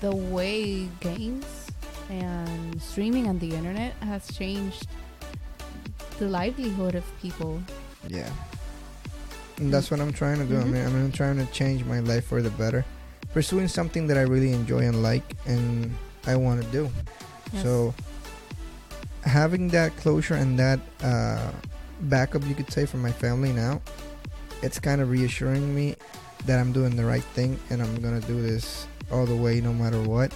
the way games and streaming on the internet has changed the livelihood of people. Yeah. And that's what I'm trying to do. Mm-hmm. I'm trying to change my life for the better. Pursuing something that I really enjoy and like and I want to do. Yes. So having that closure and that backup, you could say, from my family now, it's kind of reassuring me that I'm doing the right thing and I'm going to do this all the way no matter what.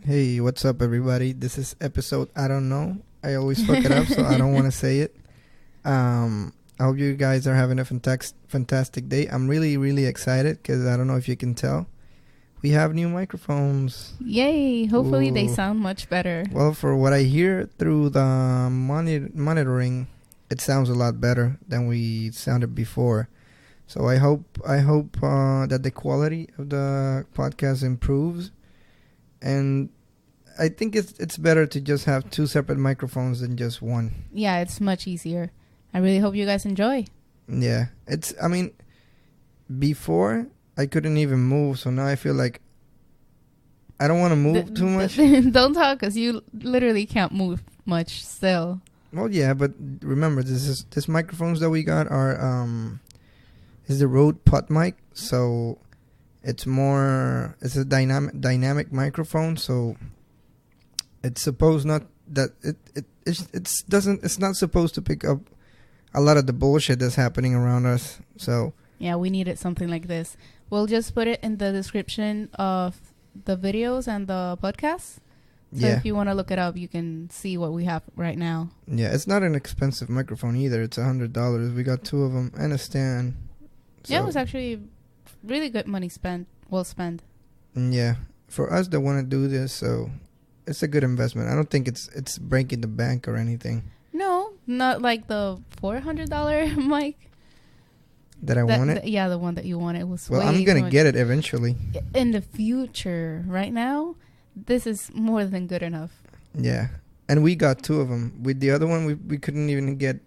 Hey, what's up, everybody? This is episode I don't know. I always fuck it up, so I don't want to say it. I hope you guys are having a fantastic day. I'm really, really excited because I don't know if you can tell. We have new microphones. Yay! Hopefully they Ooh. sound much better. Well, for what I hear through the monitoring, it sounds a lot better than we sounded before. So I hope that the quality of the podcast improves. And I think it's better to just have two separate microphones than just one. Yeah, it's much easier. I really hope you guys enjoy. Yeah, before I couldn't even move, so now I feel like I don't want to move too much. Don't talk, because you literally can't move much still. Well, yeah, but remember, this microphones that we got are is the Rode Pod mic, so it's a dynamic microphone, so it's supposed not that it's not supposed to pick up a lot of the bullshit that's happening around us. So yeah, we needed something like this. We'll just put it in the description of the videos and the podcast. So yeah, if you want to look it up, you can see what we have right now. yeah, it's not an expensive microphone either. It's $100. We got two of them and a stand. Yeah, it So, was actually really good money well spent. yeah, for us that want to do this, so it's a good investment. I don't think it's breaking the bank or anything. No, not like the $400 mic. That I wanted. Yeah, the one that you wanted was Well, way I'm gonna much. get it eventually. In the future. Right now, this is more than good enough. Yeah, and we got two of them. With the other one, we couldn't even get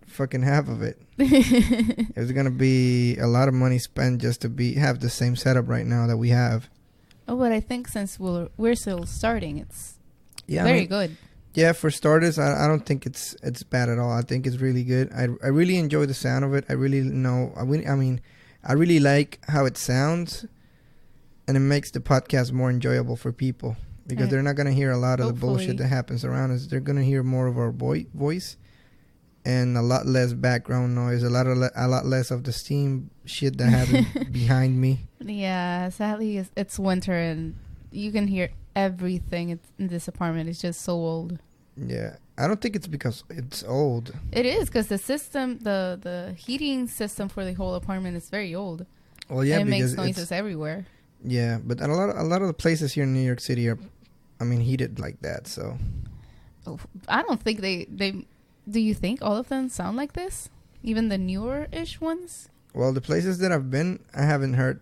fucking half of it. It was gonna be a lot of money spent just to have the same setup right now that we have. Oh, but I think since we're still starting, it's Yeah, very good. Yeah, for starters, I don't think it's bad at all. I think it's really good. I really enjoy the sound of it. I really like how it sounds, and it makes the podcast more enjoyable for people because they're not gonna hear a lot of the bullshit that happens around us. They're gonna hear more of our voice and a lot less background noise, a lot less of the steam shit that happens behind me. Yeah, sadly, it's winter and you can hear everything in this apartment. It's just so old. Yeah, I don't think it's because it's old. It is, because the system, the heating system for the whole apartment is very old. Well, yeah, and it because makes noises everywhere. Yeah, but a lot of the places here in New York City are, heated like that. So I don't think they. Do you think all of them sound like this? Even the newer-ish ones? well, the places that I've been, I haven't heard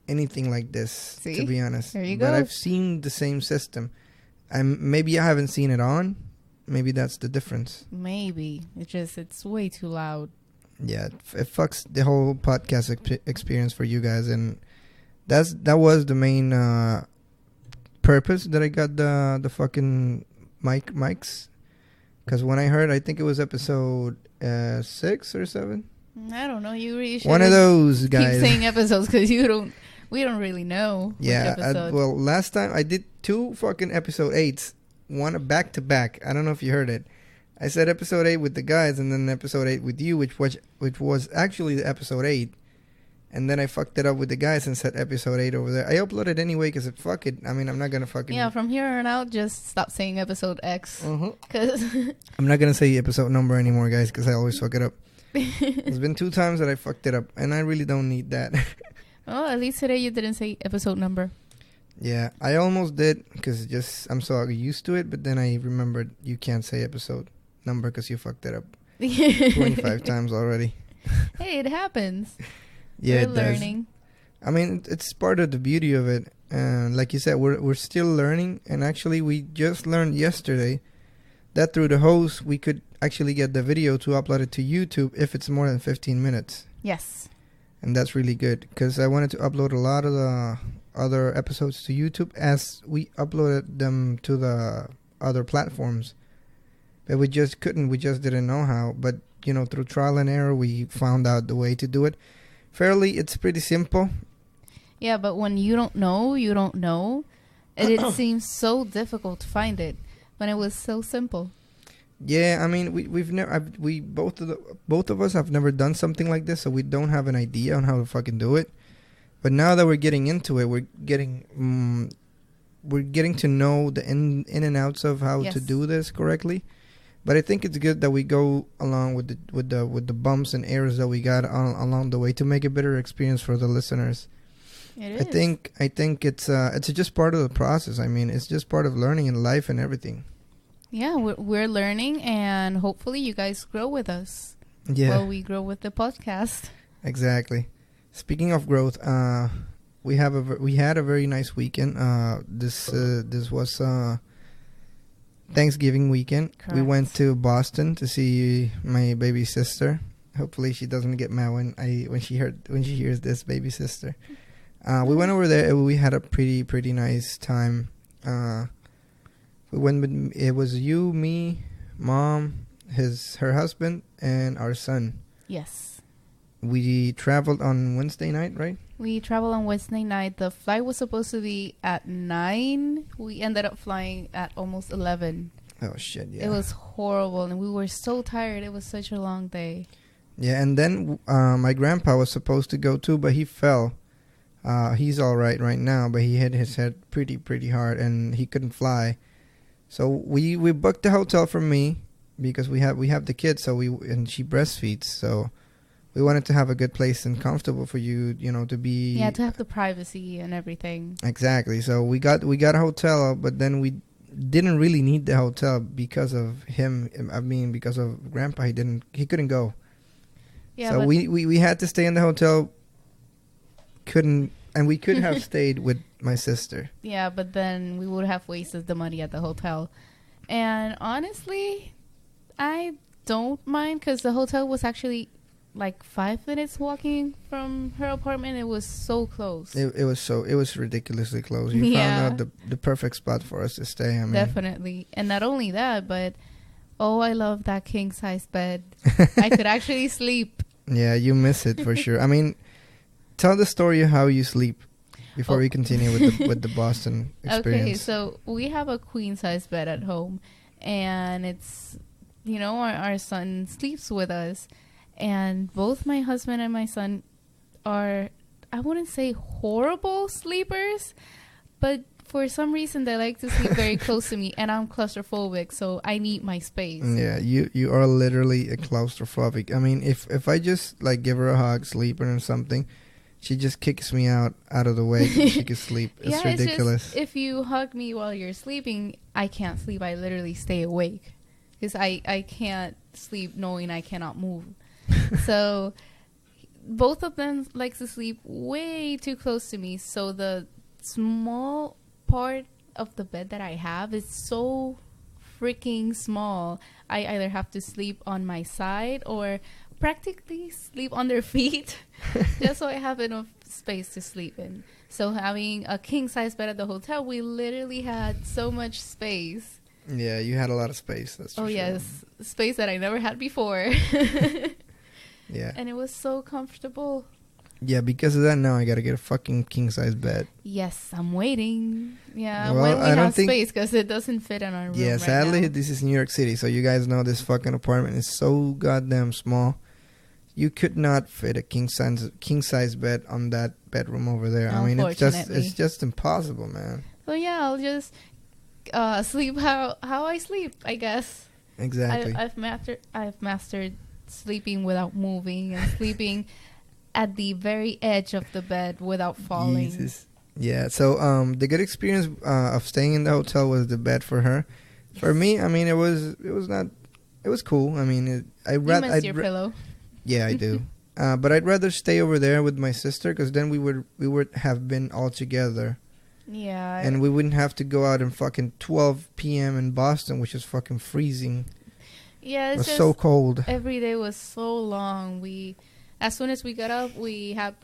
anything like this. See? To be honest, There you but go. I've seen the same system. Maybe I haven't seen it on. Maybe that's the difference. Maybe. It's way too loud. Yeah, it fucks the whole podcast experience for you guys, and that was the main purpose that I got the fucking mics. Because when I heard, I think it was episode 6 or 7. I don't know. You really should One of those guys. keep saying episodes, because we don't really know. Yeah. Which episode. Well, last time I did 2 fucking episode 8s, one back to back. I don't know if you heard it. I said episode 8 with the guys, and then episode 8 with you, which was actually the episode 8. And then I fucked it up with the guys and said episode 8 over there. I uploaded anyway because fuck it. I'm not gonna fucking. Yeah, from here on out, just stop saying episode X. Because I'm not gonna say episode number anymore, guys, because I always fuck it up. It's been 2 times that I fucked it up, and I really don't need that. well, at least today you didn't say episode number. Yeah, I almost did because I'm so used to it, but then I remembered you can't say episode number because you fucked it up 25 times already. Hey, it happens. Yeah, We're it learning. does. It's part of the beauty of it. Like you said, we're still learning, and actually we just learned yesterday that through the host actually get the video to upload it to YouTube if it's more than 15 minutes. Yes. And that's really good because I wanted to upload a lot of the other episodes to YouTube as we uploaded them to the other platforms. But we just couldn't. We just didn't know how. But, through trial and error, we found out the way to do it. Fairly, it's pretty simple. Yeah, but when you don't know, you don't know. And it seems so difficult to find it when it was so simple. Yeah, I mean, we've never, both of us have never done something like this, so we don't have an idea on how to fucking do it. But now that we're getting into it, we're getting to know the in and outs of how to do this correctly. But I think it's good that we go along with the bumps and errors that we got along the way to make a better experience for the listeners. It is. I think it's just part of the process. I mean, it's just part of learning in life and everything. Yeah, we're learning, and hopefully you guys grow with us. Yeah. Well, we grow with the podcast. Exactly. Speaking of growth, we had a very nice weekend. This was Thanksgiving weekend. Correct. We went to Boston to see my baby sister. Hopefully she doesn't get mad when she hears this, baby sister. We went over there and we had a pretty nice time. We went with, it was you, me, mom, her husband, and our son. Yes. We traveled on Wednesday night, right? We traveled on Wednesday night. The flight was supposed to be at 9. We ended up flying at almost 11. Oh, shit, yeah. It was horrible, and we were so tired. It was such a long day. Yeah, and then my grandpa was supposed to go too, but he fell. He's all right now, but he hit his head pretty hard, and he couldn't fly. So we booked the hotel for me because we have the kids, and she breastfeeds, so we wanted to have a good place and comfortable for you, to be. Yeah, to have the privacy and everything. Exactly. So we got a hotel, but then we didn't really need the hotel because of him. I mean, because of Grandpa, he couldn't go. Yeah. So we had to stay in the hotel. We could have stayed with my sister. Yeah, but then we would have wasted the money at the hotel. And honestly, I don't mind because the hotel was actually like 5 minutes walking from her apartment. It was so close. It was ridiculously close. You found out the perfect spot for us to stay. I mean, definitely. And not only that, but I love that king size bed. I could actually sleep. Yeah, you miss it for sure. I mean, tell the story of how you sleep before we continue with the Boston experience. Okay, so we have a queen size bed at home, and it's our son sleeps with us. And both my husband and my son are, I wouldn't say horrible sleepers, but for some reason they like to sleep very close to me, and I'm claustrophobic, so I need my space. Yeah, you are literally a claustrophobic. I mean, if I just like give her a hug, sleeping or something, she just kicks me out of the way so she can sleep. It's ridiculous. It's just, if you hug me while you're sleeping, I can't sleep. I literally stay awake because I can't sleep knowing I cannot move. So both of them like to sleep way too close to me, so the small part of the bed that I have is so freaking small. I either have to sleep on my side or practically sleep on their feet just so I have enough space to sleep in. So having a king size bed at the hotel, we literally had so much space. Yeah, you had a lot of space. That's for sure. Yes, space that I never had before. Yeah. And it was so comfortable. Yeah, because of that, now I gotta get a fucking king size bed. Yes, I'm waiting. Yeah, well, when we have space, because it doesn't fit in our room. Yeah, sadly, this is New York City, so you guys know this fucking apartment is so goddamn small. You could not fit a king size bed on that bedroom over there. I mean, it's just impossible, man. So yeah, I'll just sleep how I sleep, I guess. Exactly. I've mastered sleeping without moving and sleeping at the very edge of the bed without falling. Jesus. Yeah. So the good experience of staying in the hotel was the bed for her. Yes. For me, I mean, it was cool. I mean, you miss your pillow. Yeah, I do. But I'd rather stay over there with my sister because then we would have been all together. Yeah. And we wouldn't have to go out in fucking 12 p.m. in Boston, which is fucking freezing. Yeah, It it's was just so cold. every day was so long. As soon as we got up, we had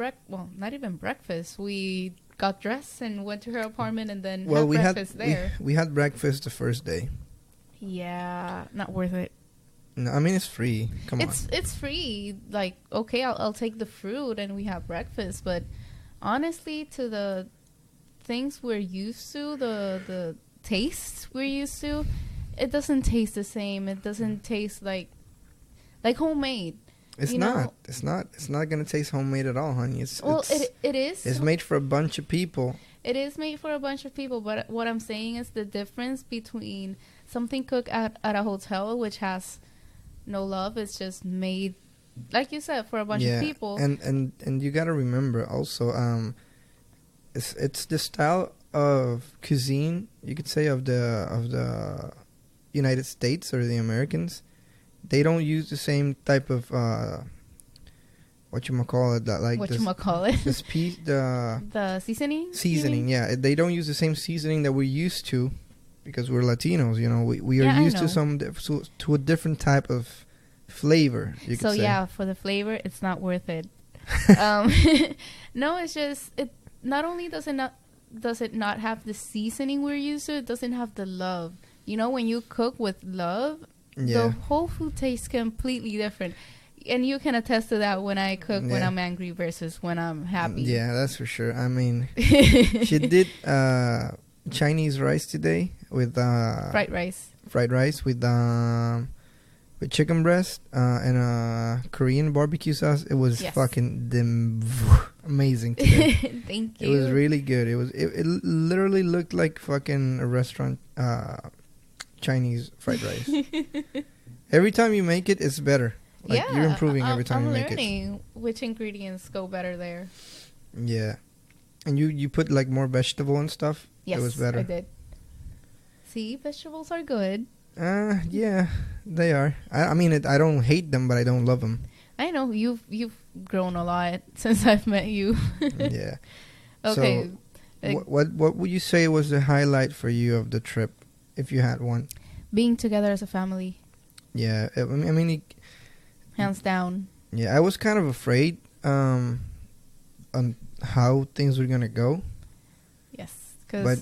not even breakfast. We got dressed and went to her apartment and then Well, had we had breakfast there. we had breakfast the first day. Yeah, not worth it. No, I mean it's free. Come on. It's free. Like, okay, I'll take the fruit and we have breakfast, but honestly, to the things we're used to, the tastes we're used to, it doesn't taste the same. It doesn't taste like homemade. It's not. It's not gonna taste homemade at all, honey. It is. It's made for a bunch of people. It is made for a bunch of people, but what I'm saying is the difference between something cooked at a hotel, which has no love, is just made, like you said, for a bunch of people. And you gotta remember also, it's the style of cuisine, you could say, of the United States or the Americans. They don't use the same type of whatchamacallit, that like Whatchamacallit? The seasoning? Seasoning, yeah. They don't use the same seasoning that we're used to because we're Latinos, you know. We are used to a different type of flavor, you could say. So yeah, for the flavor, it's not worth it. No, it's just not only does it not have the seasoning we're used to, it doesn't have the love. You know, when you cook with love, the whole food tastes completely different. And you can attest to that when I cook when I'm angry versus when I'm happy. Yeah, that's for sure. I mean, she did Chinese rice today with fried rice with chicken breast and Korean barbecue sauce. It was fucking amazing today. Thank you. It was really good. It literally looked like fucking a restaurant Chinese fried rice. Every time you make it, it's better. Like, you're improving every time you make it. I'm learning which ingredients go better there. Yeah. And you put like more vegetable and stuff? Yes, it was better. I did. See, vegetables are good. Yeah, they are. I mean, I don't hate them, but I don't love them. I know. You've grown a lot since I've met you. Yeah. Okay. So, what would you say was the highlight for you of the trip, if you had one? Being together as a family. Yeah. I mean hands down. Yeah, I was kind of afraid on how things were gonna go. Yes, but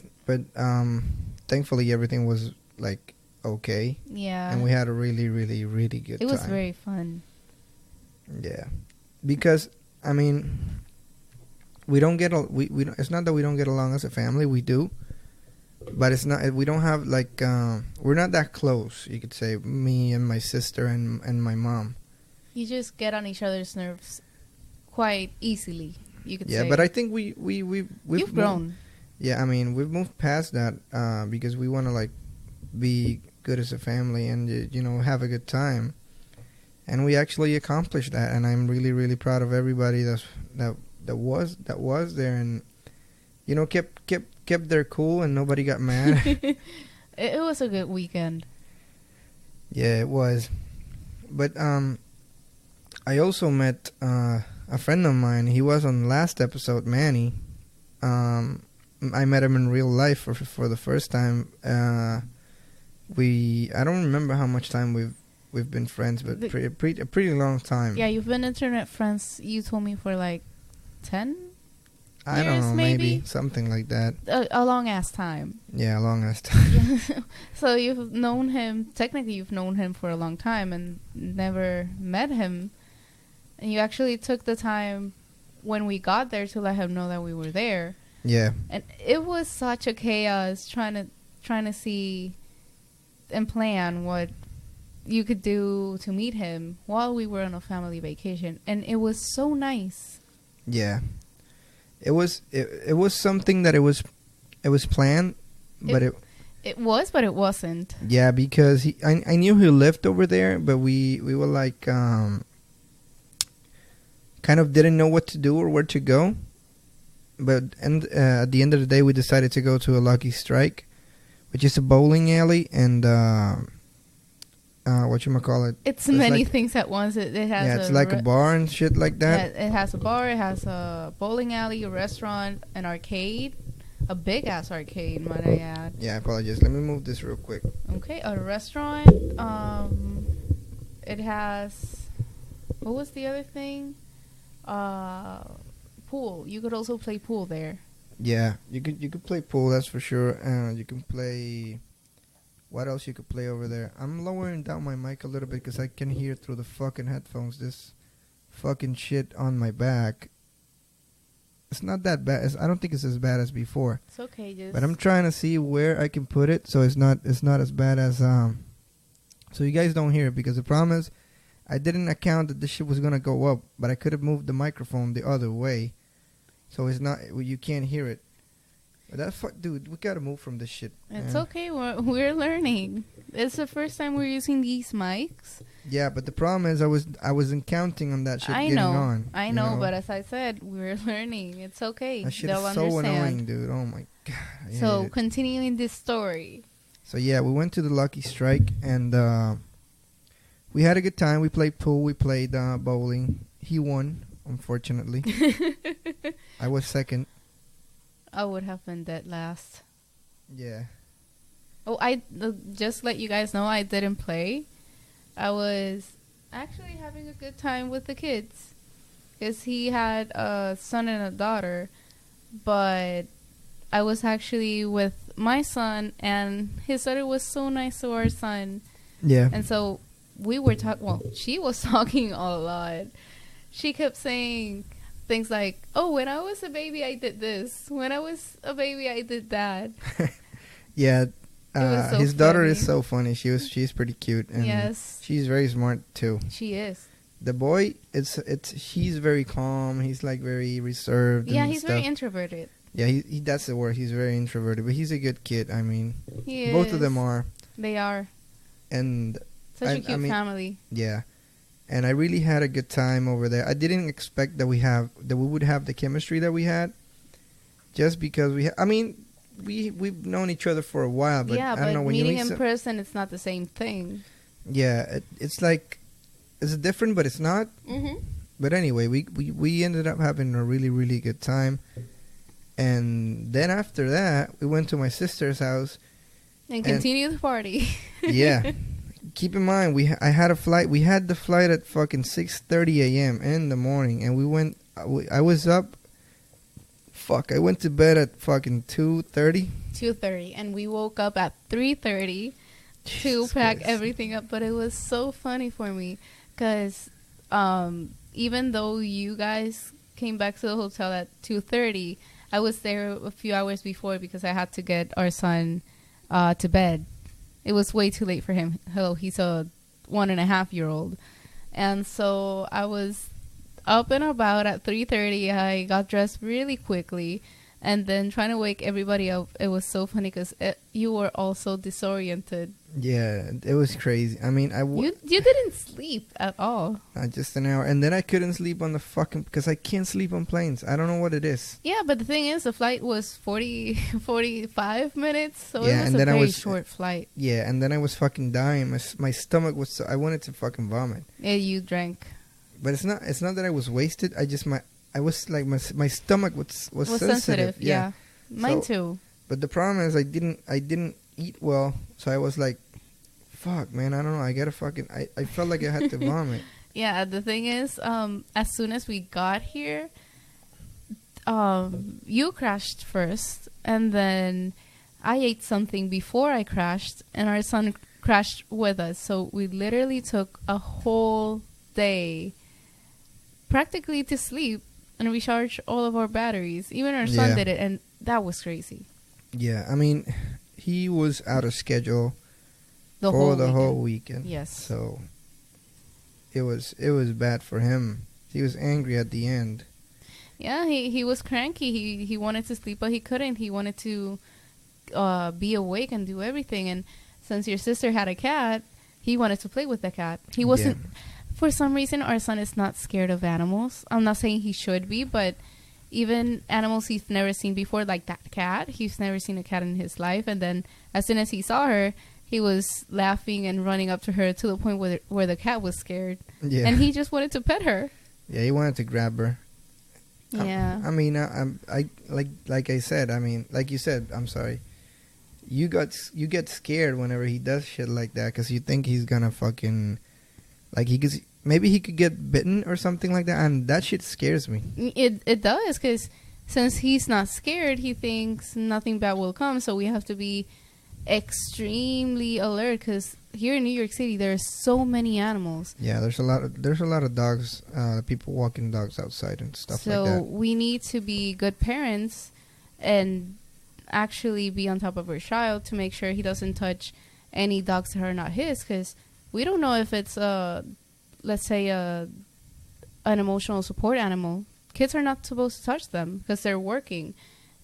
thankfully everything was like okay. Yeah, and we had a really, really, really good time. It was very fun. Yeah, because I mean, we don't get we it's not that we don't get along as a family. We do, but it's not. We don't have like we're not that close. You could say, me and my sister and my mom. You just get on each other's nerves quite easily, you could say. Yeah, but I think we've grown. Yeah, I mean, we've moved past that because we want to like be good as a family and you know, have a good time, and we actually accomplished that. And I'm really, really proud of everybody that was there and, you know, kept their cool and nobody got mad. It was a good weekend. Yeah, it was. But I also met a friend of mine. He was on the last episode, Manny. I met him in real life for the first time. I don't remember how much time we've been friends, but a pretty long time. Yeah, you've been internet friends. You told me for like 10 I don't know, maybe something like that. A long ass time. Yeah, a long ass time. So you've known him for a long time and never met him. And you actually took the time when we got there to let him know that we were there. Yeah. And it was such a chaos trying to see and plan what you could do to meet him while we were on a family vacation. And it was so nice. Yeah. It was something that it was planned, but it was, but it wasn't. Yeah, because I knew he lived over there, but we were like kind of didn't know what to do or where to go. But at the end of the day, we decided to go to a Lucky Strike, which is a bowling alley, and whatchamacallit. It's many like, things at once. It has it's like a bar and shit like that. Yeah, it has a bar, it has a bowling alley, a restaurant, an arcade, a big ass arcade, might I add. Yeah, I apologize. Let me move this real quick. Okay, a restaurant, It has, what was the other thing? Pool. You could also play pool there. Yeah, you could play pool, that's for sure. You can play. What else you could play over there? I'm lowering down my mic a little bit because I can hear through the fucking headphones this fucking shit on my back. It's not that bad. I don't think it's as bad as before. It's okay, just. But I'm trying to see where I can put it so it's not as bad as so you guys don't hear it, because the problem is I didn't account that this shit was gonna go up, but I could have moved the microphone the other way, so it's not, you can't hear it. But that's dude, we gotta move from this shit. It's man. okay. We're learning. It's the first time we're using these mics. Yeah, but the problem is I wasn't counting on that shit I getting know. on. I know, but as I said, we're learning. It's okay. That shit They'll is so understand. annoying, dude. Oh my god. I hate So it. continuing this story. So yeah, we went to the Lucky Strike and we had a good time. We played pool. We played bowling. He won, unfortunately. I was second. I would have been dead last. Yeah. Oh, I just let you guys know I didn't play. I was actually having a good time with the kids, because he had a son and a daughter, but I was actually with my son, and his daughter was so nice to our son. Yeah. And so we were talking, well, she was talking a lot. She kept saying things like, oh, when I was a baby, I did this. When I was a baby, I did that. Yeah. was so his daughter funny. is so funny. She's pretty cute. And Yes. she's very smart too. She is. The boy, he's very calm. He's like very reserved. Yeah, and he's stuff. very introverted. Yeah, he that's the word. He's very introverted, but he's a good kid. I mean, He both is. of them are. They are. And Such a cute family. yeah, and I really had a good time over there. I didn't expect that we would have the chemistry that we had, just because I mean, we've known each other for a while, but Yeah, I don't but know when meeting you meet in person, it's not the same thing. Yeah, it's like it's different, but it's not. Mm-hmm. But anyway, we ended up having a really, really good time. And then after that, we went to my sister's house. And continue the party. Yeah. Keep in mind, I had a flight. We had the flight at fucking 6:30 a.m. in the morning, and we went. I was up. Fuck, I went to bed at fucking 2:30. 2:30, and we woke up at 3:30 to pack everything up. But it was so funny for me, because even though you guys came back to the hotel at 2:30, I was there a few hours before because I had to get our son to bed. It was way too late for him. Hello, he's a 1.5-year-old. And so I was up and about at 3:30. I got dressed really quickly and then trying to wake everybody up. It was so funny because you were also disoriented. Yeah, it was crazy. I mean, You didn't sleep at all. just an hour, and then I couldn't sleep on the fucking because I can't sleep on planes. I don't know what it is. Yeah, but the thing is, the flight was 45 minutes, so Yeah, it was and a then I very was- short flight. Yeah, and then I was fucking dying. My stomach was. I wanted to fucking vomit. Yeah, you drank. But it's not that I was wasted. I was like my stomach was sensitive. Yeah. Mine So- too. But the problem is I didn't eat well, so I was like, fuck, man, I don't know. I gotta fucking. I felt like I had to vomit. Yeah, the thing is, as soon as we got here, you crashed first, and then I ate something before I crashed, and our son crashed with us. So we literally took a whole day practically to sleep and recharge all of our batteries. Even our son Yeah. did it, and that was crazy. Yeah, I mean, he was out of schedule The for whole the weekend. whole weekend. Yes. So it was bad for him. He was angry at the end. Yeah, he was cranky. He wanted to sleep, but he couldn't. He wanted to be awake and do everything. And since your sister had a cat, he wanted to play with the cat. He wasn't. For some reason, our son is not scared of animals. I'm not saying he should be, but even animals he's never seen before, like that cat. He's never seen a cat in his life. And then as soon as he saw her, he was laughing and running up to her to the point where the cat was scared. Yeah. And he just wanted to pet her. Yeah, he wanted to grab her. Yeah. I mean, I like I said. I mean, like you said. I'm sorry. You get scared whenever he does shit like that because you think he's gonna fucking Like maybe he could get bitten or something like that, and that shit scares me. It does, because since he's not scared, he thinks nothing bad will come. So we have to be extremely alert, because here in New York City there's so many animals. Yeah, there's a lot of dogs, people walking dogs outside and stuff like that. So we need to be good parents and actually be on top of our child to make sure he doesn't touch any dogs that are not his, because we don't know if it's let's say an emotional support animal. Kids are not supposed to touch them because they're working.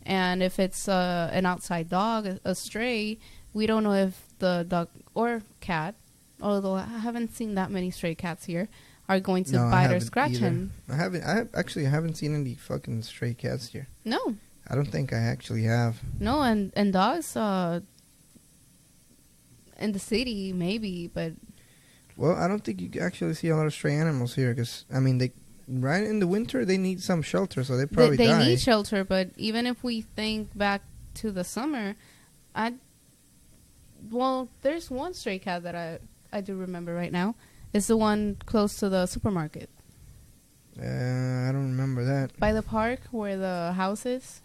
And if it's an outside dog, a stray, we don't know if the dog or cat, although I haven't seen that many stray cats here, are going to bite or scratch him. I haven't seen any fucking stray cats here. No. I don't think I actually have. No, and dogs in the city, maybe, but... Well, I don't think you actually see a lot of stray animals here, because, I mean, right in the winter, they need some shelter, so they probably die. They need shelter, but even if we think back to the summer, there's one stray cat that I do remember right now. It's the one close to the supermarket. I don't remember that. By the park where the house is?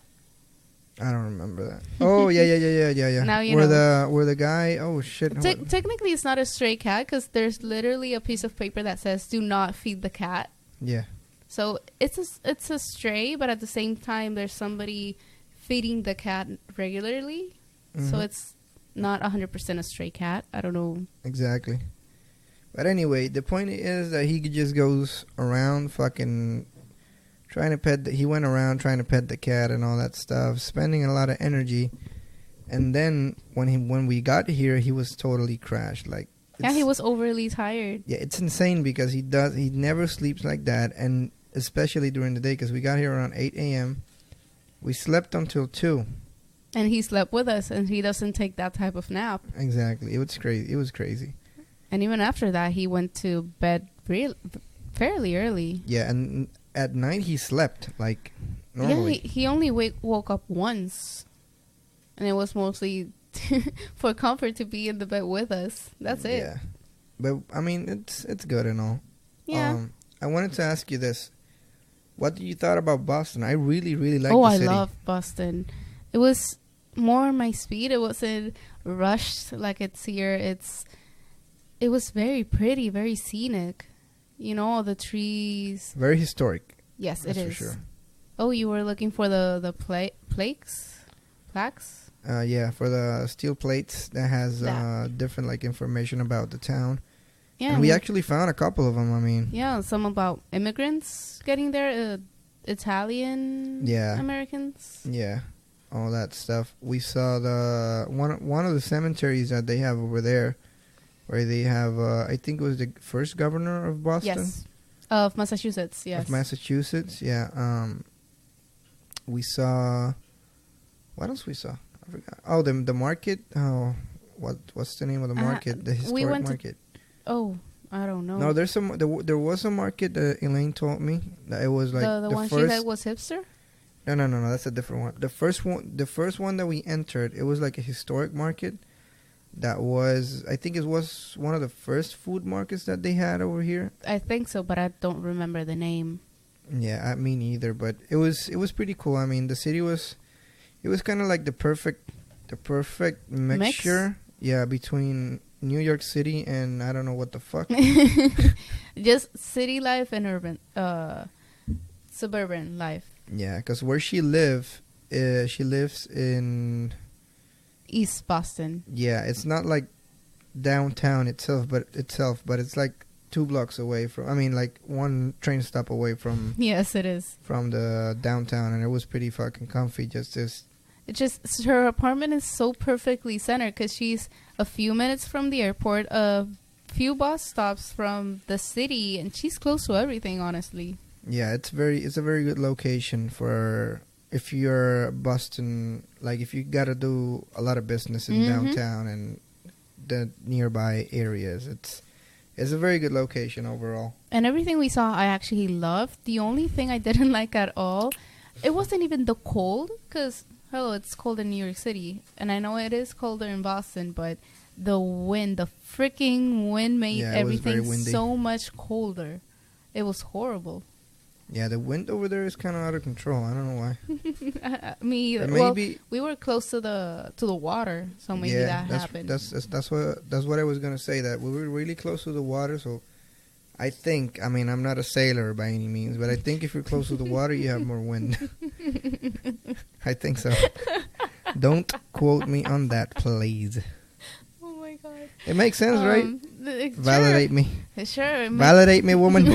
I don't remember that. Oh, yeah. Now you know. Where the guy... Oh, shit. Technically, it's not a stray cat, because there's literally a piece of paper that says, do not feed the cat. Yeah. So it's a stray, but at the same time, there's somebody feeding the cat regularly. Mm-hmm. So it's not 100% a stray cat. I don't know. Exactly. But anyway, the point is that he just goes around fucking trying to he went around trying to pet the cat and all that stuff, spending a lot of energy. And then when we got here, he was totally crashed. Like, yeah, he was overly tired. Yeah, it's insane because he never sleeps like that, and especially during the day, because we got here around 8 a.m. We slept until 2. And he slept with us, and he doesn't take that type of nap. Exactly. It was crazy. It was crazy. And even after that, he went to bed fairly early. Yeah, and at night he slept like normally. Yeah, he only woke up once. And it was mostly for comfort to be in the bed with us. That's it. Yeah. But, I mean, it's good and all. Yeah. I wanted to ask you this. What did you thought about Boston? I really, really liked the city. I love Boston. It was more my speed. It wasn't rushed like it's here. It was very pretty, very scenic. You know, all the trees. Very historic. Yes, That's it is. For sure. Oh, you were looking for the plaques? Yeah, for the steel plates that has different like information about the town. Yeah, and we actually found a couple of them. I mean, yeah, some about immigrants getting there, Italian Americans. Yeah, all that stuff. We saw the one of the cemeteries that they have over there, where they have I think it was the first governor of Boston. Yes, of Massachusetts. Yes, of Massachusetts. Yeah. We saw. What else we saw? I forgot. Oh, the market. Oh, what's the name of the market? The historic market. I don't know. No, there's some. There was a market that Elaine told me that it was like the one first, she said was hipster. No, that's a different one. The first one that we entered, it was like a historic market. That was, I think, it was one of the first food markets that they had over here. I think so, but I don't remember the name. Yeah, me neither. But it was pretty cool. I mean, the city was, it was kind of like the perfect mixture. Yeah, between New York City and I don't know what the fuck. Just city life and urban, suburban life. Yeah, because where she lives in East Boston. Yeah, it's not like downtown itself, but it's like 2 blocks away from. I mean, like 1 train stop away from. Yes, it is. From the downtown, and it was pretty fucking comfy. Her apartment is so perfectly centered because she's a few minutes from the airport, a few bus stops from the city, and she's close to everything, honestly. Yeah, it's a very good location for if you're Boston, like if you gotta do a lot of business in downtown and the nearby areas. It's a very good location overall. And everything we saw, I actually loved. The only thing I didn't like at all, it wasn't even the cold, because... Hello, it's cold in New York City, and I know it is colder in Boston, but the wind, the freaking wind made Yeah, it was very everything windy. so much colder. It was horrible. Yeah, the wind over there is kind of out of control. I don't know why. Me either. But Well, maybe we were close to the water, so maybe that happened. that's what I was gonna say. That we were really close to the water, so I think. I mean, I'm not a sailor by any means, but I think if you're close to the water, you have more wind. I think so. Don't quote me on that, please. Oh my god. It makes sense, right? Validate me. Sure. Validate me, woman.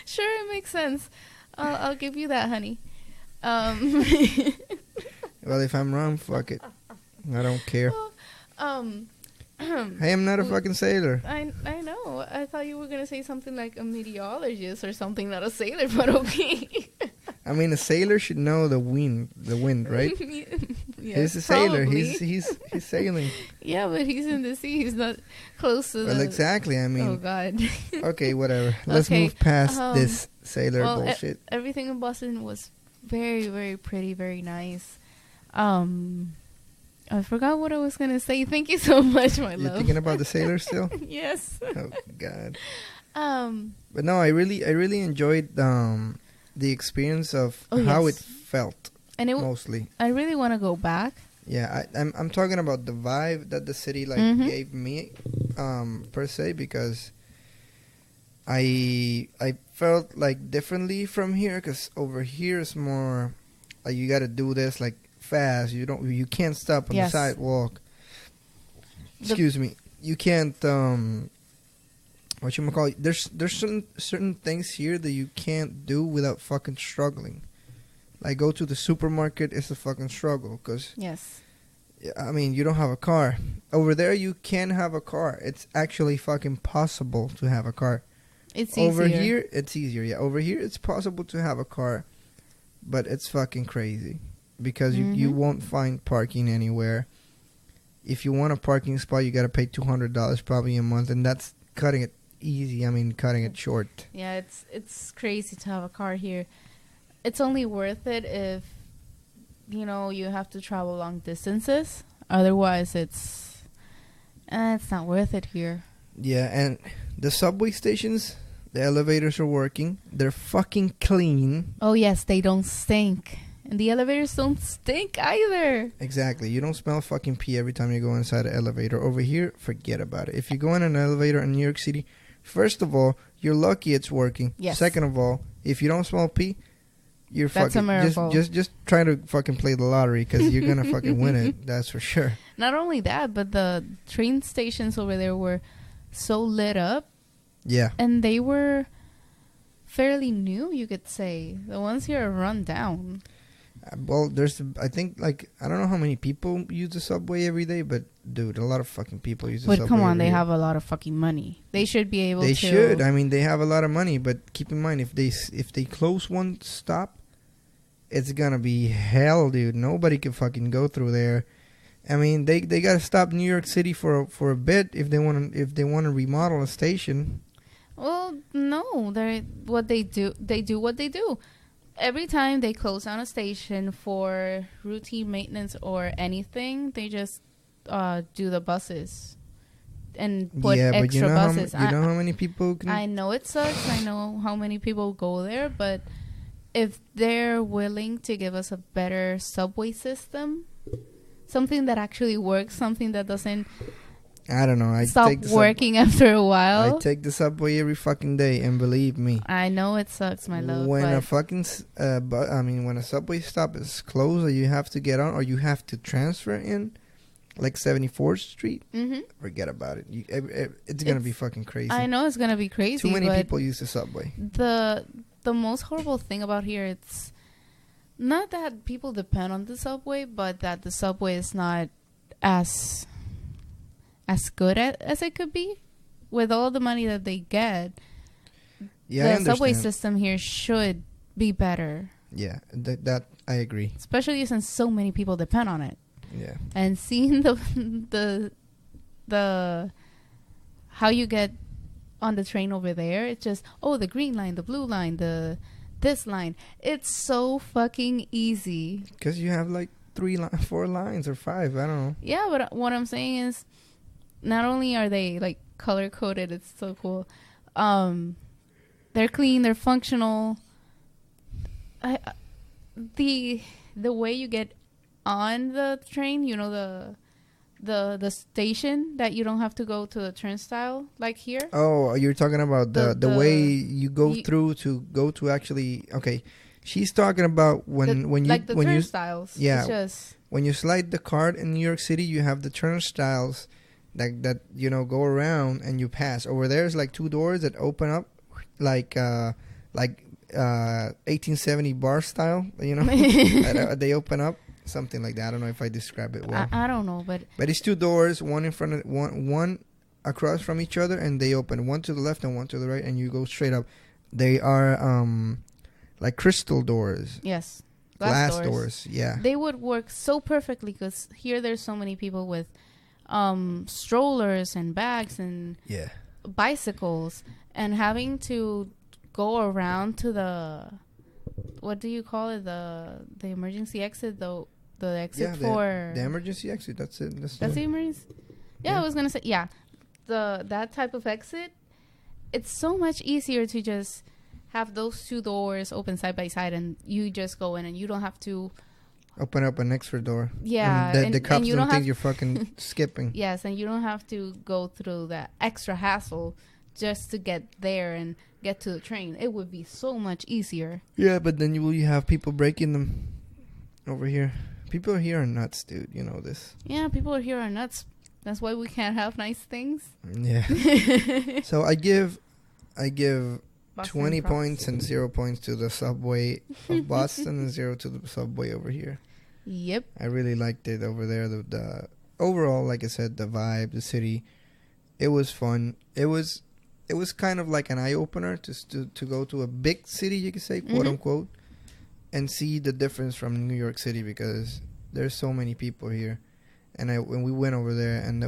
Sure, it makes sense. I'll give you that, honey. Well, if I'm wrong, fuck it. I don't care. Hey, I'm not a fucking sailor. I know. I thought you were gonna say something like a meteorologist or something, not a sailor, but okay. I mean, a sailor should know the wind, right? Yes, He's a sailor. probably. He's sailing. Yeah, but he's in the sea. He's not close to Well, the. exactly. I Oh mean, God. okay, whatever. Let's Okay, move past um, this sailor well, bullshit. Everything in Boston was very, very pretty, very nice. I forgot what I was gonna say. Thank you so much, my You're love. thinking about the sailor still? Yes. Oh God. Um. But no, I really enjoyed the experience of Oh, how yes. it felt And mostly. I really want to go back. Yeah, I'm talking about the vibe that the city Mhm. gave me, per se, because I felt like differently from here, because over here is more like you got to do this like fast. You can't stop on Yes. the sidewalk. The- Excuse me. You can't whatchamacallit, there's certain things here that you can't do without fucking struggling. Like go to the supermarket is a fucking struggle, because Yes. I mean, you don't have a car. Over there, you can have a car. It's actually fucking possible to have a car. It's easier. Over here, it's easier. Yeah, over here, it's possible to have a car, but it's fucking crazy because you Mhm. won't find parking anywhere. If you want a parking spot, you gotta pay $200 probably a month, and that's cutting it easy. I mean, cutting it short. Yeah, it's crazy to have a car here. It's only worth it if you have to travel long distances. Otherwise, it's not worth it here. Yeah, and the subway stations, the elevators are working. They're fucking clean. Oh yes, they don't stink, and the elevators don't stink either. Exactly. You don't smell fucking pee every time you go inside an elevator. Over here, forget about it. If you go in an elevator in New York City, first of all, you're lucky it's working. Yes. Second of all, if you don't smell pee, you're That's a fucking miracle. just try to fucking play the lottery, because you're gonna fucking win it. That's for sure. Not only that, but the train stations over there were so lit up, Yeah. and they were fairly new, you could say. The ones here are run down. Well, I think, like, I don't know how many people use the subway every day, but dude, a lot of fucking people use the subway. But come on, every they day. have a lot of fucking money. They should be able to. They should. I mean, they have a lot of money, but keep in mind, if they close one stop, it's gonna be hell, dude. Nobody can fucking go through there. I mean, they gotta stop New York City for a bit if they want to remodel a station. Well, no, they do what they do. Every time they close down a station for routine maintenance or anything, they just do the buses and put Yeah, but extra you know buses. how how many people can? I know it sucks. I know how many people go there, but if they're willing to give us a better subway system, something that actually works, something that doesn't I don't know. I stop take the working after a I while. take the subway every fucking day, and believe me, I know it sucks, my love. when a but fucking when a subway stop is closed, or you have to get on, or you have to transfer in, like 74th Street, Mhm. forget about it. It's gonna be fucking crazy. I know it's gonna be crazy. Too many but people use the subway. The most horrible thing about here, it's not that people depend on the subway, but that the subway is not as good as it could be. With all the money that they get, Yeah, I the subway understand. system here should be better, Yeah, that I agree. especially since so many people depend on it. Yeah, And seeing the how you get on the train over there, it's just the green line, the blue line, this line. It's so fucking easy. because you have like 4 lines or 5. I don't know. Yeah, but what I'm saying is, not only are they like color coded, it's so cool. They're clean, they're functional. The way you get on the train, you know, the station that you don't have to go to the turnstile like here. Oh, you're talking about the way you go through to go to actually. Okay, she's talking about when you like the when turnstiles. Yeah, it's just when you slide the card in New York City, you have the turnstiles that you know go around and you pass. Over there's like 2 doors that open up like 1870 bar style. You know, they open up. Something like that. I don't know if I describe it well. I don't know, but it's 2 doors, one in front of one across from each other, and they open one to the left and one to the right, and you go straight up. They are like crystal doors. Yes, glass doors. Yeah, they would work so perfectly because here there's so many people with strollers and bags and bicycles, and having to go around to the, what do you call it, the emergency exit, the exit for the emergency exit. That's it. That's the emergency. Yeah, I was gonna say that type of exit. It's so much easier to just have those 2 doors open side by side, and you just go in, and you don't have to open up an extra door. Yeah, and the cops don't think you're fucking skipping. Yes, and you don't have to go through that extra hassle just to get there and get to the train. It would be so much easier. Yeah, but then you have people breaking them over here. People here are nuts, dude. You know this. Yeah, people here are nuts. That's why we can't have nice things. Yeah. So I give Boston 20 props. points and 0 points to the subway of Boston and 0 to the subway over here. Yep. I really liked it over there. The overall, like I said, the vibe, the city, it was fun. It was kind of like an eye opener to go to a big city, you could say, quote unquote, and see the difference from New York City, because there's so many people here. And when we went over there, and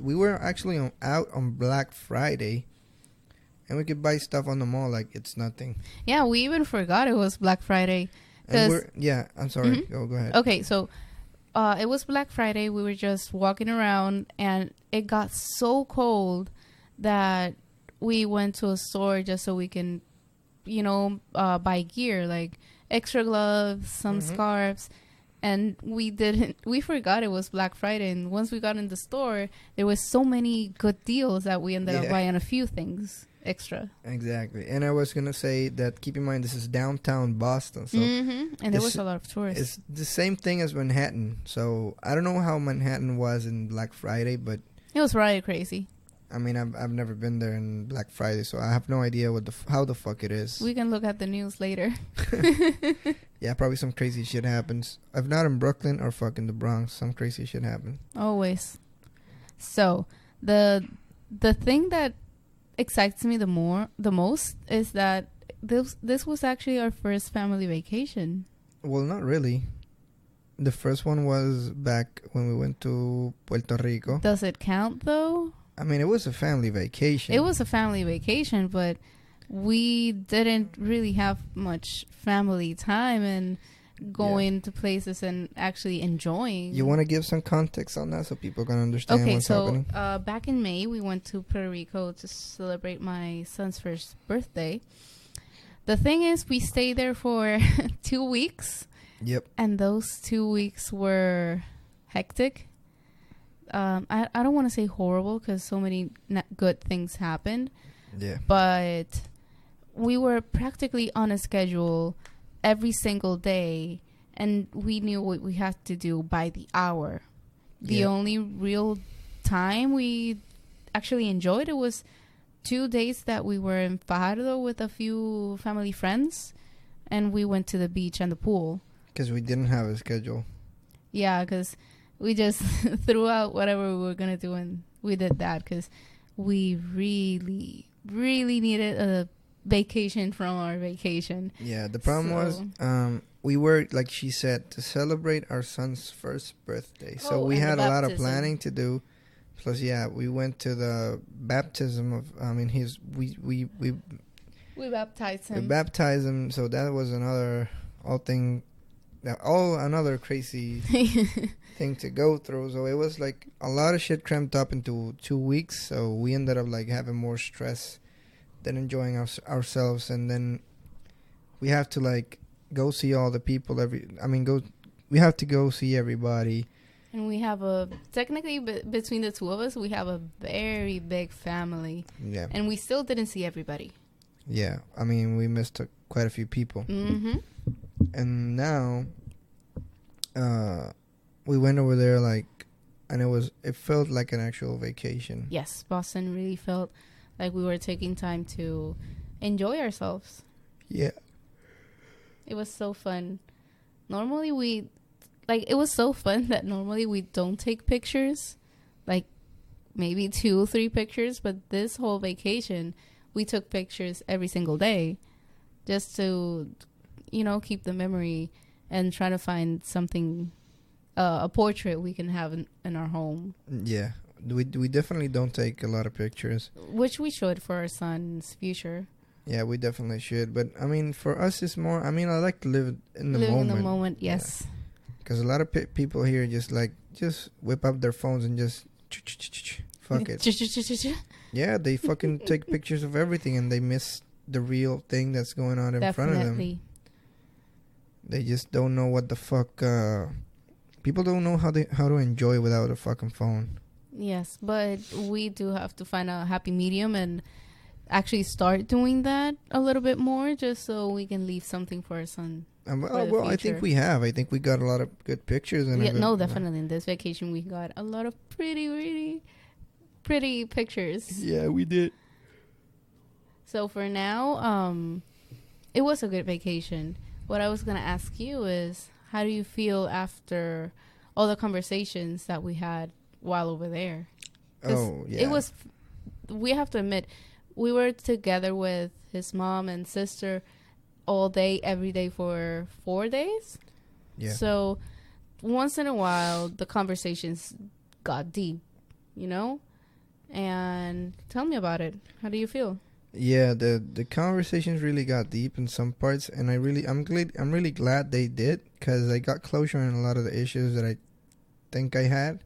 we were actually out on Black Friday, and we could buy stuff on the mall like it's nothing. Yeah, we even forgot it was Black Friday. I'm sorry. Go ahead. Okay, so it was Black Friday. We were just walking around, and it got so cold that we went to a store just so we can, buy gear, like extra gloves, some scarves. And we forgot it was Black Friday. And once we got in the store, there was so many good deals that we ended up buying a few things extra. Exactly. And I was going to say that, keep in mind, this is downtown Boston. So and there was a lot of tourists. It's the same thing as Manhattan. So I don't know how Manhattan was in Black Friday, but it was really crazy. I mean, I've never been there in Black Friday, so I have no idea how the fuck it is. We can look at the news later. Yeah, probably some crazy shit happens. If not in Brooklyn or fucking the Bronx, some crazy shit happens. Always. So the thing that excites me the most is that this was actually our first family vacation. Well, not really. The first one was back when we went to Puerto Rico. Does it count though? I mean, it was a family vacation. It was a family vacation, but we didn't really have much family time and going to places and actually enjoying. You want to give some context on that so people can understand what's happening? Okay, so back in May, we went to Puerto Rico to celebrate my son's first birthday. The thing is, we stayed there for 2 weeks. Yep. And those 2 weeks were hectic. I don't want to say horrible because so many good things happened. Yeah. But we were practically on a schedule every single day, and we knew what we had to do by the hour. The only real time we actually enjoyed it was 2 days that we were in Fajardo with a few family friends, and we went to the beach and the pool. Because we didn't have a schedule. Yeah, because we just threw out whatever we were going to do, and we did that because we really, really needed a vacation from our vacation. Yeah, the problem was we were, like she said, to celebrate our son's first birthday. So we had a lot of planning to do. Plus, we went to the baptism of, we baptized him. We baptized him, so that was another all thing all another crazy thing to go through. So it was like a lot of shit cramped up into 2 weeks. So we ended up like having more stress than enjoying ourselves. And then we have to like go see all the people. We have to go see everybody. And we have technically between the two of us, we have a very big family. Yeah. And we still didn't see everybody. Yeah. I mean, we missed quite a few people. Mm-hmm. And now, we went over there and it felt like an actual vacation. Yes. Boston really felt like we were taking time to enjoy ourselves. Yeah. It was so fun. Normally it was so fun that normally we don't take pictures, like maybe 2 or 3 pictures, but this whole vacation we took pictures every single day just to, keep the memory and try to find something, a portrait we can have in our home. Yeah, we definitely don't take a lot of pictures, which we should for our son's future. Yeah, we definitely should. But I mean, for us, it's more. I mean, I like to live in the moment. Live in the moment, yes. Because a lot of people here just whip up their phones and just fuck it. Yeah, they fucking take pictures of everything and they miss the real thing that's going on in front of them. They just don't know what the fuck. People don't know how to enjoy without a fucking phone. Yes, but we do have to find a happy medium and actually start doing that a little bit more, just so we can leave something for our son. Well, I think we have. I think we got a lot of good pictures. And definitely. In this vacation, we got a lot of pretty, really pretty pictures. Yeah, we did. So for now, it was a good vacation. What I was going to ask you is, how do you feel after all the conversations that we had while over there? Oh, yeah. We have to admit, we were together with his mom and sister all day, every day for 4 days. Yeah. So once in a while, the conversations got deep, And tell me about it. How do you feel? Yeah, the conversations really got deep in some parts, and I'm really glad they did, because I got closure on a lot of the issues that I think I had.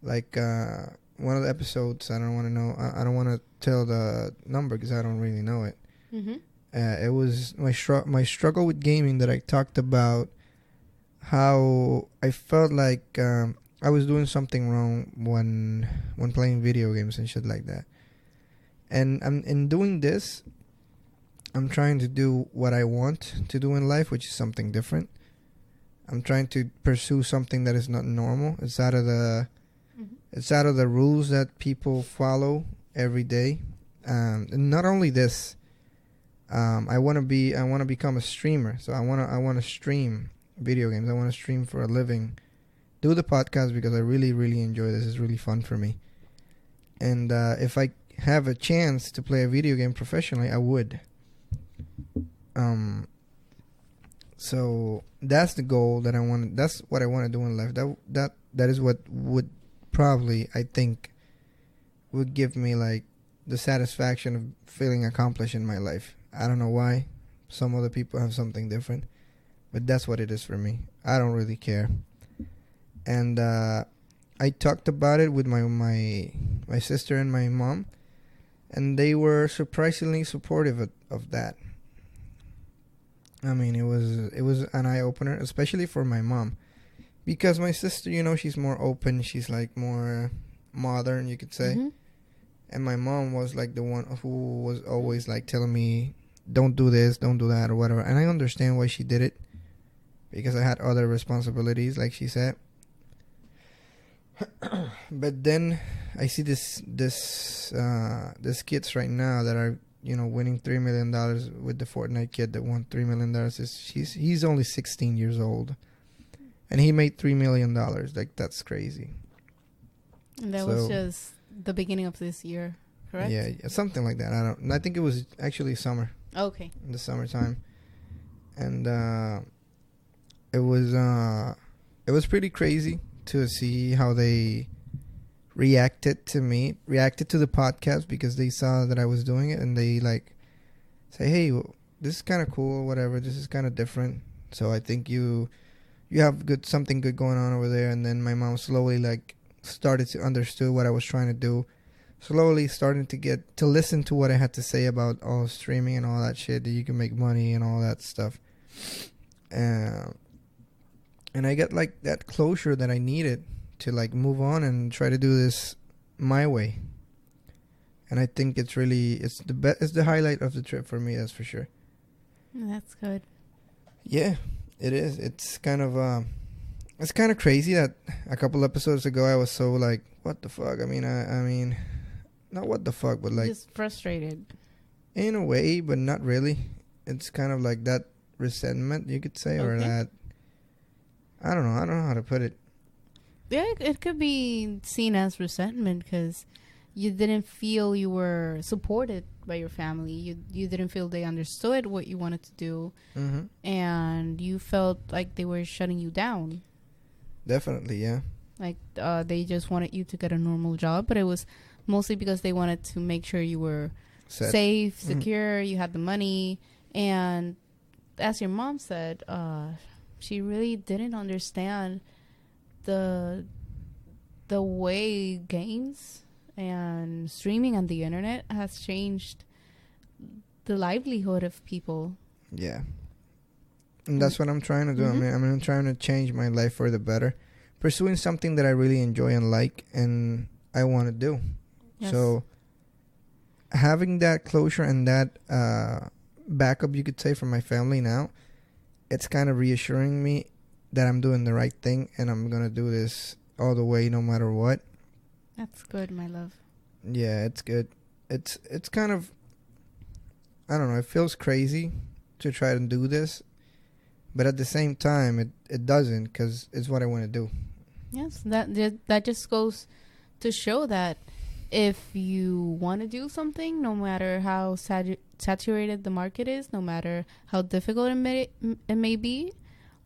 Like one of the episodes, I don't want to know. I don't want to tell the number because I don't really know it. Mm-hmm. It was my struggle with gaming that I talked about. How I felt like I was doing something wrong when playing video games and shit like that. And in doing this, I'm trying to do what I want to do in life, which is something different. I'm trying to pursue something that is not normal. It's out of the rules that people follow every day. And not only this, I want to become a streamer. So I want to stream video games. I want to stream for a living. Do the podcast because I really, really enjoy this. It's really fun for me. And if I have a chance to play a video game professionally, I would. So that's the goal that I want. That's what I want to do in life. That is what would probably, I think, would give me like the satisfaction of feeling accomplished in my life. I don't know why. Some other people have something different, but that's what it is for me. I don't really care. And I talked about it with my sister and my mom, and they were surprisingly supportive of that. I mean, it was an eye opener, especially for my mom, because my sister, she's more open. She's like more modern, you could say. Mm-hmm. And my mom was like the one who was always like telling me, don't do this, don't do that, or whatever. And I understand why she did it, because I had other responsibilities, like she said. But then I see this kids right now that are winning $3 million with the Fortnite kid that won $3 million. He's only 16 years old, and he made $3 million. Like, that's crazy. And that was just the beginning of this year, correct? Yeah, something like that. I think it was actually summer. Okay. In the summertime, and it was pretty crazy to see how they reacted to the podcast, because they saw that I was doing it, and they like say, hey, this is kind of cool, whatever, this is kind of different, So I think you have something good going on over there. And then my mom slowly like started to understand what I was trying to do. Slowly starting to get to listen to what I had to say about all streaming and all that shit, that you can make money and all that stuff. And I get like that closure that I needed to like move on and try to do this my way. And I think it's the highlight of the trip for me, that's for sure. That's good. Yeah, it is. It's kind of crazy that a couple episodes ago I was so like, what the fuck? I mean, not what the fuck, but like just frustrated in a way, but not really. It's kind of like that resentment, you could say, or that I don't know how to put it. Yeah, it could be seen as resentment because you didn't feel you were supported by your family. You didn't feel they understood what you wanted to do, and you felt like they were shutting you down. Definitely, yeah. Like they just wanted you to get a normal job, but it was mostly because they wanted to make sure you were safe, secure, you had the money. And as your mom said, she really didn't understand the way games and streaming on the internet has changed the livelihood of people. Yeah. And that's what I'm trying to do. I'm trying to change my life for the better, pursuing something that I really enjoy and like and I want to do. Yes. So having that closure and that backup, you could say, from my family now, it's kind of reassuring me that I'm doing the right thing and I'm going to do this all the way no matter what. That's good, my love. Yeah, it's good. It's kind of, I don't know, it feels crazy to try to do this, but at the same time it doesn't, because it's what I want to do. Yes, that just goes to show that if you want to do something, no matter how saturated the market is, no matter how difficult it may be,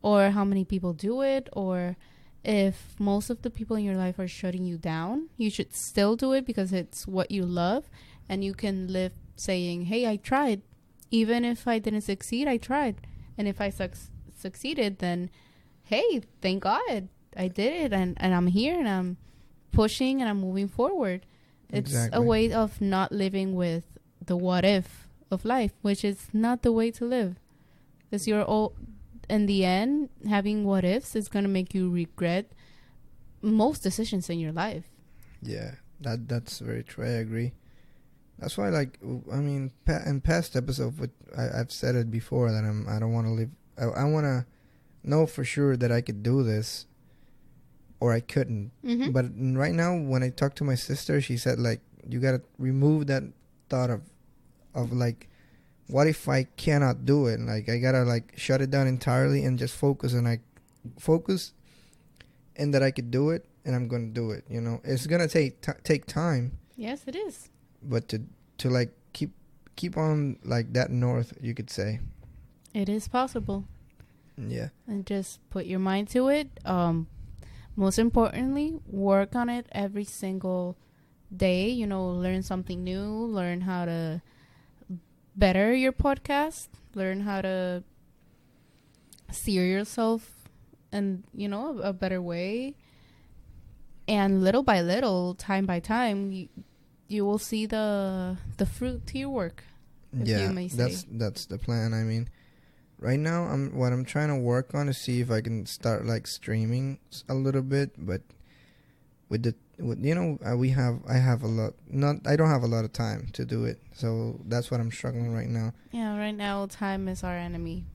or how many people do it, or if most of the people in your life are shutting you down, you should still do it because it's what you love, and you can live saying, hey, I tried. Even if I didn't succeed, I tried. And if I succeeded, then hey, thank God I did it, and I'm here, and I'm pushing, and I'm moving forward. It's a way of not living with the what if of life, which is not the way to live. Because in the end, having what ifs is going to make you regret most decisions in your life. Yeah, that's very true. I agree. That's why, like, I mean, in past episodes, I've said it before that I don't want to live. I want to know for sure that I could do this, or I couldn't. Mm-hmm. But right now, when I talk to my sister, she said, like, you got to remove that thought of like, what if I cannot do it? Like, I got to like shut it down entirely and just focus and that I could do it, and I'm going to do it. You know, it's going to take time. Yes, it is. But to like keep on like that north, you could say. It is possible. Yeah. And just put your mind to it. Most importantly, work on it every single day. You know, learn something new. Learn how to better your podcast. Learn how to steer yourself in, you know, a better way. And little by little, time by time, you will see the fruit to your work. Yeah, that's the plan. I mean, right now, what I'm trying to work on is see if I can start like streaming a little bit, but I have a lot. I don't have a lot of time to do it, so that's what I'm struggling right now. Yeah, right now time is our enemy.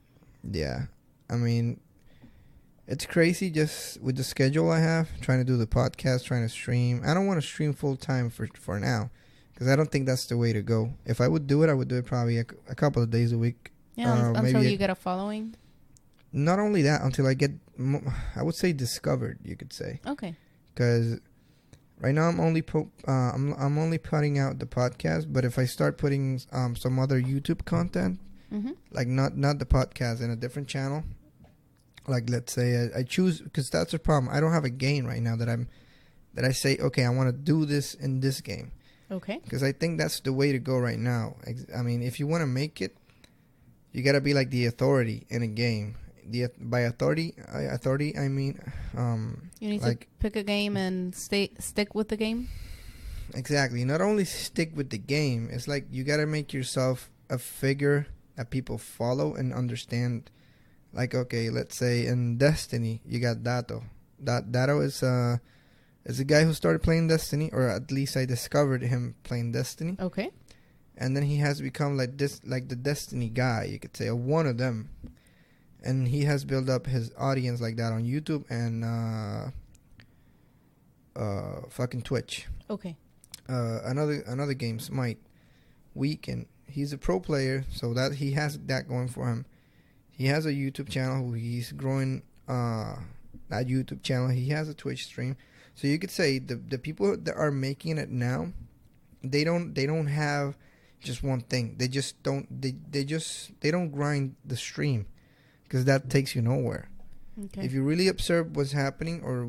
Yeah, I mean, it's crazy just with the schedule I have, trying to do the podcast, trying to stream. I don't want to stream full time for now, because I don't think that's the way to go. If I would do it probably a couple of days a week. Yeah, until you get a following. Not only that, until I get, I would say, discovered. You could say. Okay. Because right now I'm only putting out the podcast, but if I start putting some other YouTube content, like not the podcast, in a different channel, like let's say I choose, because that's the problem. I don't have a game right now that I say, okay, I want to do this in this game. Okay. Because I think that's the way to go right now. I mean, if you want to make it, you got to be like the authority in a game. by authority I mean You need like to pick a game and stick with the game. exactly. Not only stick with the game, it's like you gotta make yourself a figure that people follow and understand. Like, okay, let's say in Destiny, you got Dato. Dato is a guy who started playing Destiny, or at least I discovered him playing Destiny. Okay. And then he has become like this, like the Destiny guy, you could say, or one of them. And he has built up his audience like that on YouTube and fucking Twitch. Okay. Another game, Smite, Weekend. He's a pro player, so that he has that going for him. He has a YouTube channel. He's growing that YouTube channel. He has a Twitch stream. So you could say the people that are making it now, they don't have just one thing. They just don't they don't grind the stream, because that takes you nowhere. Okay. If you really observe what's happening or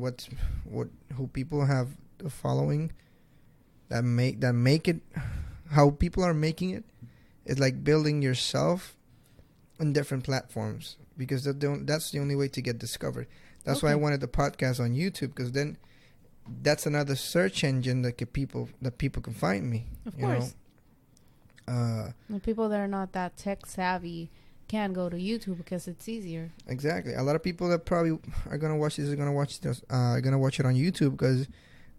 who people have the following that make it, how people are making it, it's like building yourself on different platforms, because that's the only way to get discovered. That's why I wanted the podcast on YouTube, because then that's another search engine that people can find me. Of course. The people that are not that tech savvy can go to YouTube because it's easier. Exactly. A lot of people that probably are gonna watch this are gonna watch it on YouTube, because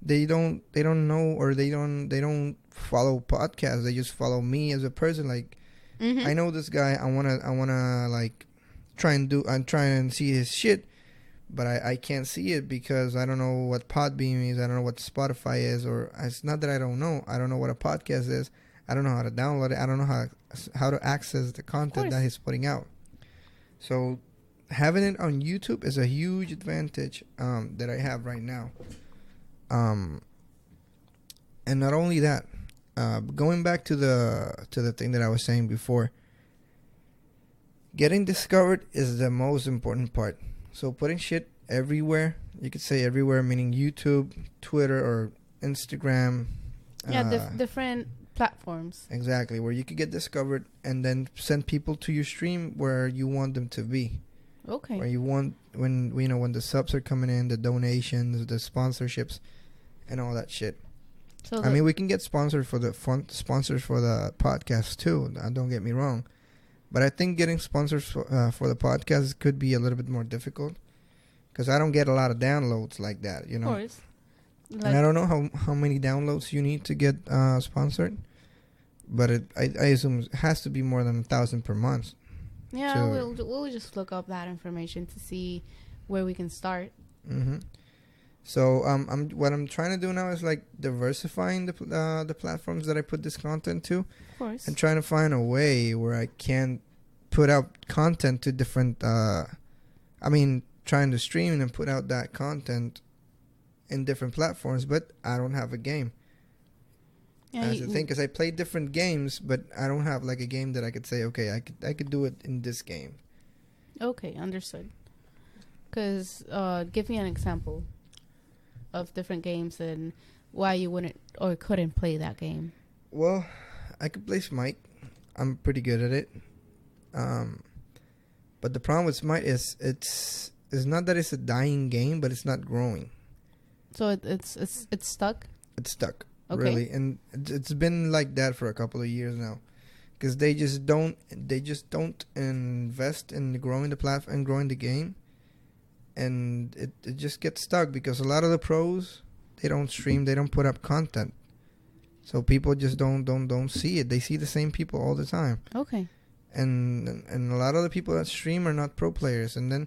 they don't know, or they don't follow podcasts. They just follow me as a person. Like, I know this guy. I wanna like try and see his shit, but I can't see it because I don't know what Podbeam is. I don't know what Spotify is, or it's not that I don't know. I don't know what a podcast is. I don't know how to download it. I don't know how to access the content that he's putting out. So having it on YouTube is a huge advantage that I have right now. And not only that, going back to the thing that I was saying before, getting discovered is the most important part. So putting shit everywhere, you could say everywhere, meaning YouTube, Twitter, or Instagram. Yeah, different platforms. Exactly, where you could get discovered, and then send people to your stream where you want them to be. Okay. Where you want, when the subs are coming in, the donations, the sponsorships, and all that shit. So I mean, we can get sponsors for the podcast too. Don't get me wrong, but I think getting sponsors for the podcast could be a little bit more difficult, because I don't get a lot of downloads like that. Of course. And I don't know how many downloads you need to get sponsored, but I assume it has to be more than 1,000 per month. Yeah, we'll just look up that information to see where we can start. Mm-hmm. So what I'm trying to do now is like diversifying the platforms that I put this content to, of course, and trying to find a way where I can put out content to different. Trying to stream and put out that content in different platforms, but I don't have a game. Yeah, that's the thing, because I play different games, but I don't have like a game that I could say, okay, I could do it in this game. Okay, understood. Because give me an example of different games and why you wouldn't or couldn't play that game. Well, I could play Smite. I'm pretty good at it. But the problem with Smite is it's not that it's a dying game, but it's not growing. So it's stuck? It's stuck, okay. Really. And it's been like that for a couple of years now. Because they just don't invest in growing the platform and growing the game. And it just gets stuck, because a lot of the pros, they don't stream, they don't put up content. So people just don't see it. They see the same people all the time. Okay. And a lot of the people that stream are not pro players. And then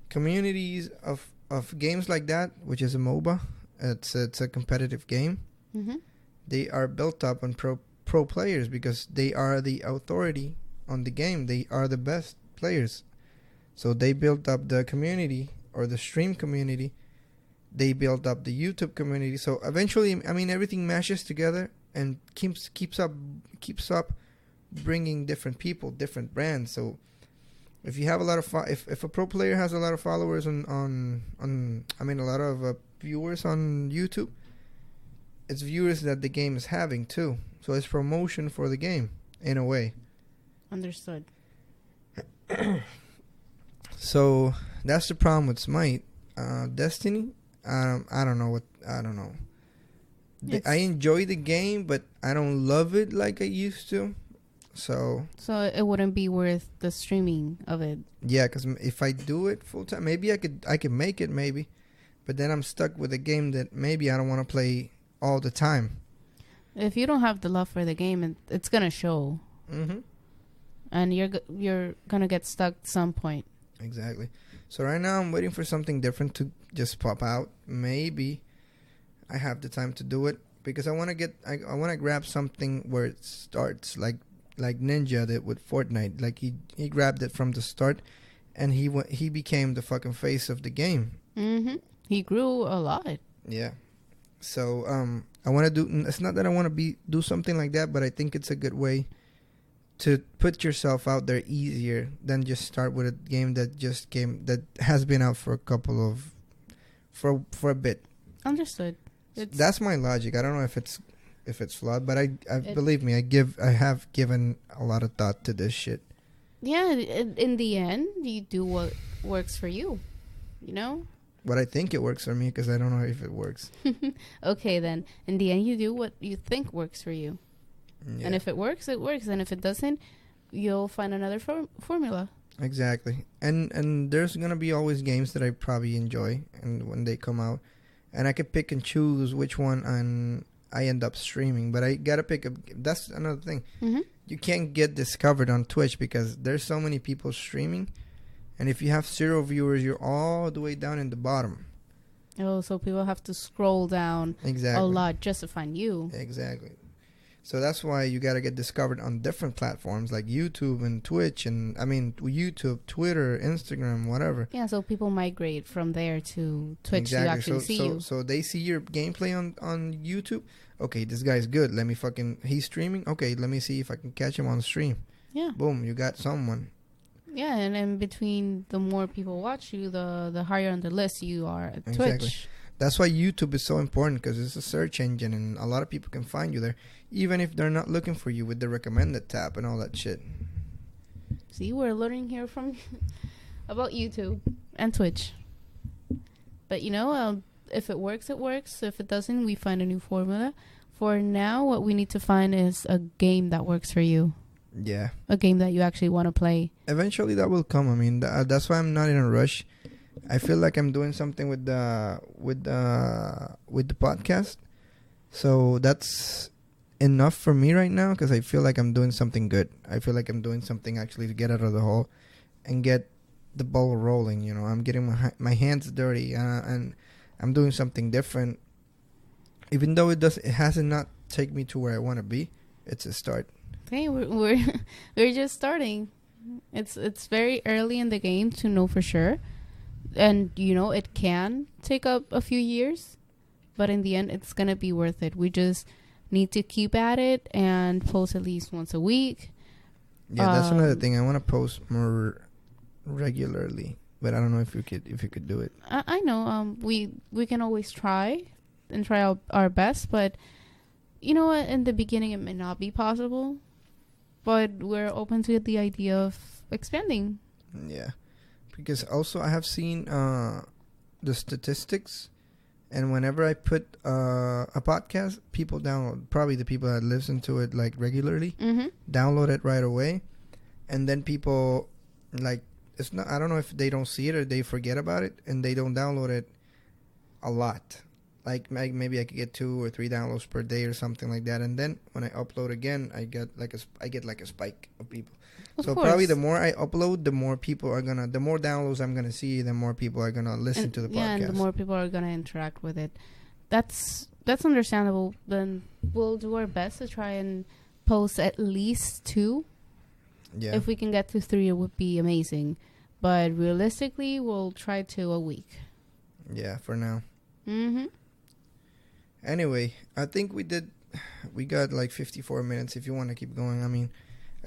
communities of games like that, which is a MOBA, it's a competitive game. Mm-hmm. They are built up on pro players, because they are the authority on the game. They are the best players. So they built up the community, or the stream community. They built up the YouTube community. So eventually, I mean, everything mashes together and keeps up bringing different people, different brands. So if you have a lot of if a pro player has a lot of followers a lot of viewers on YouTube, it's viewers that the game is having too. So it's promotion for the game in a way. Understood. So that's the problem with Smite. Destiny, I don't know. I enjoy the game, but I don't love it like I used to. So it wouldn't be worth the streaming of it. yeah, because if I do it full time, maybe I could make it, maybe, but then I'm stuck with a game that maybe I don't want to play all the time. If you don't have the love for the game, it's gonna show, and you're gonna get stuck at some point. Exactly. So right now I'm waiting for something different to just pop out. Maybe I have the time to do it because I want to I want to grab something where it starts like Ninja did with Fortnite. Like he grabbed it from the start, and he became the fucking face of the game. He grew a lot. Yeah. So I want to do. It's not that I want to do something like that, but I think it's a good way to put yourself out there easier than just start with a game that has been out for a bit. Understood. That's my logic. I don't know if it's flawed, but I believe me, I have given a lot of thought to this shit. Yeah, in the end, you do what works for you. You know. But I think it works for me because I don't know if it works. Okay, then in the end, you do what you think works for you. Yeah. And if it works, it works. And if it doesn't, you'll find another formula. Exactly. And there's going to be always games that I probably enjoy and when they come out. And I could pick and choose which one I end up streaming. But I got to pick that's another thing. You can't get discovered on Twitch because there's so many people streaming. And if you have 0 viewers, you're all the way down in the bottom. Oh, so people have to scroll down a lot just to find you. Exactly. So that's why you got to get discovered on different platforms like YouTube and Twitch YouTube, Twitter, Instagram, whatever. Yeah, so people migrate from there to Twitch to actually see you. So they see your gameplay on YouTube. Okay, this guy's good. He's streaming. Okay, let me see if I can catch him on stream. Yeah. Boom, you got someone. Yeah, and in between, the more people watch you, the higher on the list you are at Twitch. That's why YouTube is so important because it's a search engine and a lot of people can find you there, even if they're not looking for you with the recommended tab and all that shit. See, we're learning here from about YouTube and Twitch. But if it works, it works. If it doesn't, we find a new formula. For now, what we need to find is a game that works for you. Yeah. A game that you actually want to play. Eventually that will come. I mean, that's why I'm not in a rush. I feel like I'm doing something with the podcast. So that's enough for me right now because I feel like I'm doing something good. I feel like I'm doing something actually to get out of the hole and get the ball rolling. I'm getting my hands dirty and I'm doing something different. Even though it hasn't not take me to where I want to be, it's a start. Okay, we're just starting. It's very early in the game to know for sure, and it can take up a few years, but in the end, it's gonna be worth it. We just need to keep at it and post at least once a week. Yeah, that's another thing. I want to post more regularly, but I don't know if you could do it. I know. We can always try our best, but you know what? In the beginning, it may not be possible. But we're open to the idea of expanding. Yeah. Because also I have seen the statistics. And whenever I put a podcast, people download. Probably the people that listen to it regularly. Download it right away. And then people it's not. I don't know if they don't see it or they forget about it. And they don't download it a lot. Maybe I could get 2 or 3 downloads per day or something like that, and then when I upload again, I get a spike of people. Of course. Probably the more I upload, the more downloads I'm gonna see, the more people are gonna listen to the podcast. Yeah, and the more people are gonna interact with it. That's understandable. Then we'll do our best to try and post at least 2. Yeah. If we can get to 3, it would be amazing. But realistically, we'll try 2 a week. Yeah, for now. Anyway, I think we got 54 minutes if you want to keep going. I mean,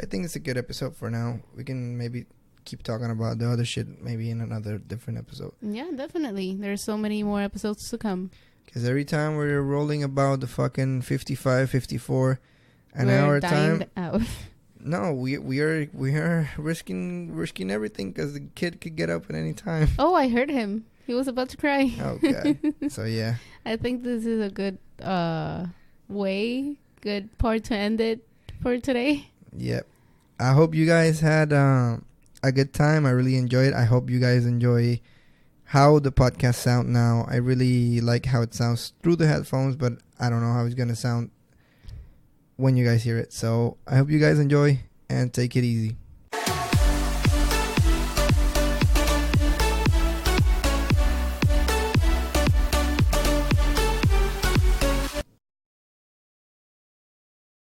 I think it's a good episode for now. We can maybe keep talking about the other shit maybe in another different episode. Yeah, definitely. There's so many more episodes to come. Because every time we're rolling about the fucking 55, 54 an hour time. Out. No, we are risking everything because the kid could get up at any time. Oh, I heard him. He was about to cry. Oh god. So yeah. I think this is a good good part to end it for today. Yep. I hope you guys had a good time. I really enjoyed it. I hope you guys enjoy how the podcast sound now. I really like how it sounds through the headphones, but I don't know how it's gonna sound when you guys hear it. So I hope you guys enjoy and take it easy.